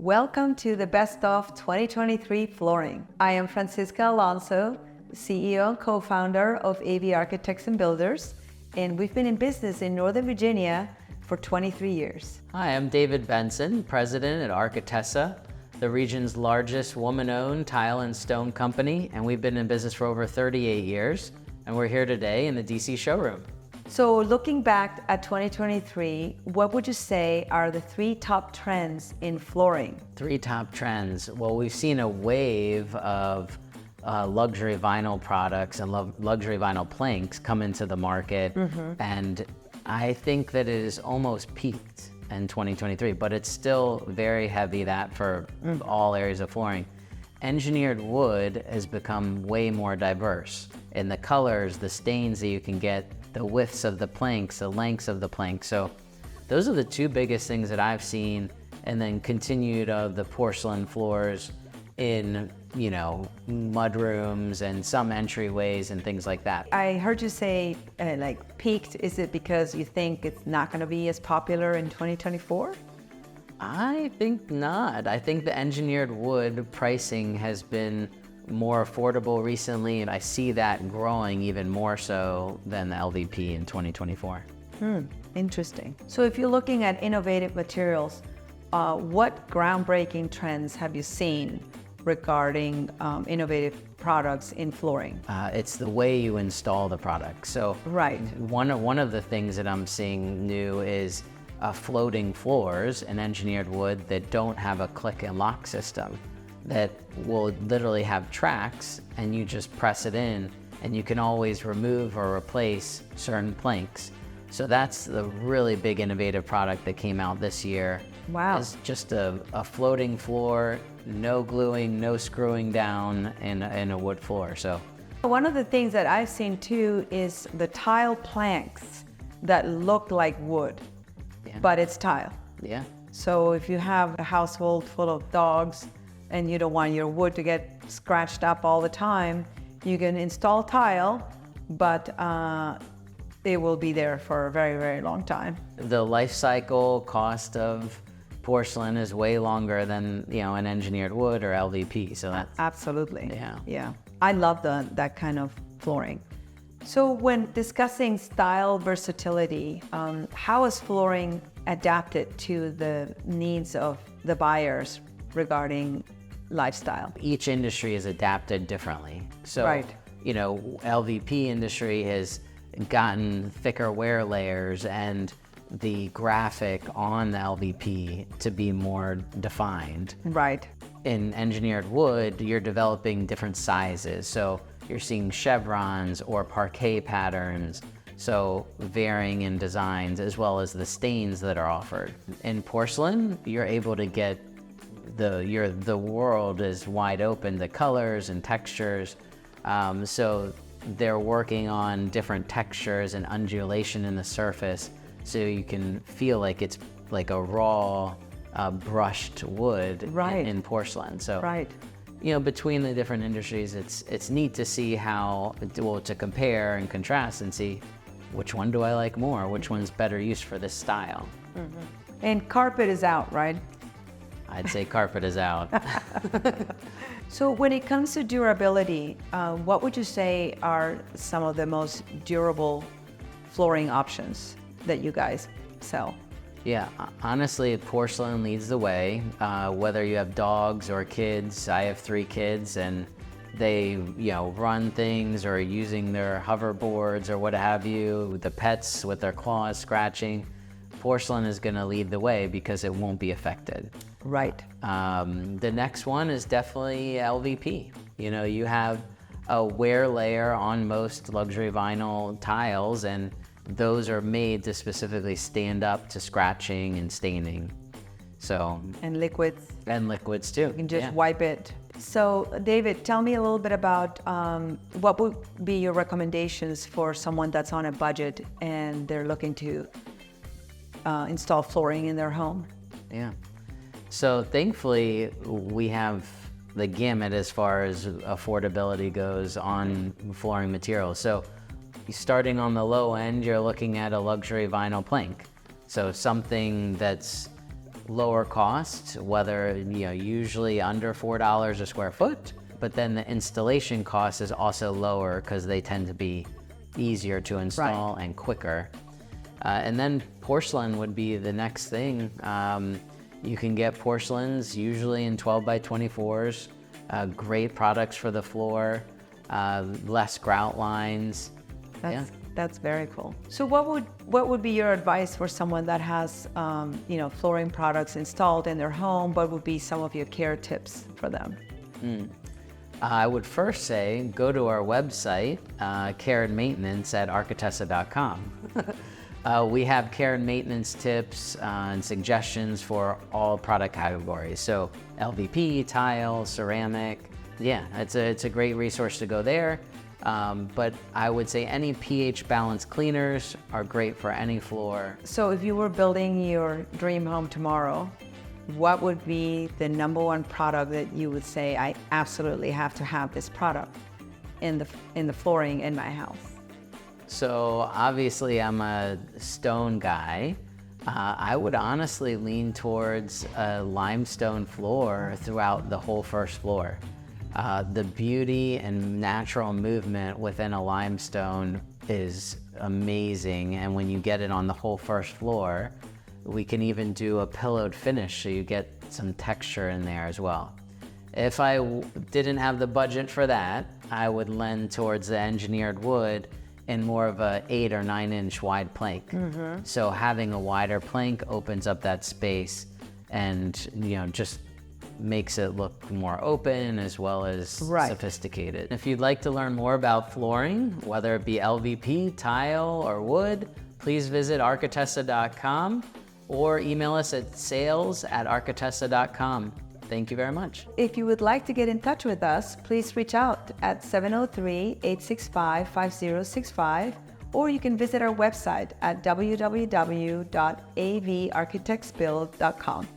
Welcome to the Best of 2023 Flooring. I am Francisca Alonso, CEO and co-founder of AV Architects and Builders, and we've been in business in Northern Virginia for 23 years. Hi, I'm David Benson, president at Architessa, the region's largest woman-owned tile and stone company, and we've been in business for over 38 years, and we're here today in the DC showroom. So looking back at 2023, what would you say are the three top trends in flooring? Three top trends. Well, we've seen a wave of luxury vinyl products and luxury vinyl planks come into the market, and I think that it is almost peaked in 2023, but it's still very heavy that for all areas of flooring. Engineered wood has become way more diverse in the colors, the stains that you can get, the widths of the planks, the lengths of the planks. So those are the two biggest things that I've seen, and then continued of the porcelain floors in, mud rooms and some entryways and things like that. I heard you say like peaked. Is it because you think it's not going to be as popular in 2024? I think not. I think the engineered wood pricing has been more affordable recently, and I see that growing even more so than the LVP in 2024. Interesting. So if you're looking at innovative materials, what groundbreaking trends have you seen regarding innovative products in flooring? It's the way you install the product. So Right. one of the things that I'm seeing new is floating floors in engineered wood that don't have a click and lock system, that will literally have tracks, and you just press it in and you can always remove or replace certain planks. So that's the really big innovative product that came out this year. Wow. It's just a floating floor, no gluing, no screwing down in a wood floor. So one of the things that I've seen too is the tile planks that look like wood, but it's tile. yeah. So if you have a household full of dogs and you don't want your wood to get scratched up all the time, you can install tile, but it will be there for a very, very long time. The life cycle cost of porcelain is way longer than an engineered wood or LVP. So that's Absolutely. Yeah. I love that kind of flooring. So when discussing style versatility, how is flooring adapted to the needs of the buyers regarding lifestyle? each industry is adapted differently. So Right. LVP industry has gotten thicker wear layers and the graphic on the LVP to be more defined. Right. In engineered wood, you're developing different sizes. So you're seeing chevrons or parquet patterns, so varying in designs as well as the stains that are offered. In porcelain, you're able to get the world is wide open, the colors and textures. So they're working on different textures and undulation in the surface, so you can feel like it's like a raw brushed wood Right. in porcelain. So Right. between the different industries, it's neat to see to compare and contrast and see which one do I like more, which one's better used for this style. And carpet is out, right? I'd say carpet is out. So when it comes to durability, what would you say are some of the most durable flooring options that you guys sell? Yeah, honestly, porcelain leads the way. Whether you have dogs or kids, I have 3 kids, and they, run things or using their hoverboards or what have you, the pets with their claws scratching. Porcelain is going to lead the way because it won't be affected. Right. The next one is definitely LVP. You have a wear layer on most luxury vinyl tiles, and those are made to specifically stand up to scratching and staining. So, And liquids. and liquids too. You can just wipe it. So David, tell me a little bit about what would be your recommendations for someone that's on a budget and they're looking to install flooring in their home? Yeah. So thankfully, we have the gamut as far as affordability goes on flooring materials. So starting on the low end, you're looking at a luxury vinyl plank. So something that's lower cost, whether, usually under $4 a square foot, but then the installation cost is also lower because they tend to be easier to install and quicker. And then porcelain would be the next thing. You can get porcelains usually in 12 by 24s, great products for the floor, less grout lines. That's very cool. So what would be your advice for someone that has flooring products installed in their home? What would be some of your care tips for them? I would first say go to our website, care and maintenance at architessa.com. We have care and maintenance tips and suggestions for all product categories. So LVP, tile, ceramic. Yeah, it's a great resource to go there. But I would say any pH balanced cleaners are great for any floor. So if you were building your dream home tomorrow, what would be the number one product that you would say, I absolutely have to have this product in the flooring in my house? So obviously I'm a stone guy. I would honestly lean towards a limestone floor throughout the whole first floor. The beauty and natural movement within a limestone is amazing, and when you get it on the whole first floor, we can even do a pillowed finish so you get some texture in there as well. If I didn't have the budget for that, I would lend towards the engineered wood in more of a 8 or 9 inch wide plank. So having a wider plank opens up that space and just makes it look more open as well as sophisticated. If you'd like to learn more about flooring, whether it be LVP, tile, or wood, please visit architessa.com or email us at sales@architessa.com. Thank you very much. If you would like to get in touch with us, please reach out at 703-865-5065, or you can visit our website at www.avarchitectsbuild.com.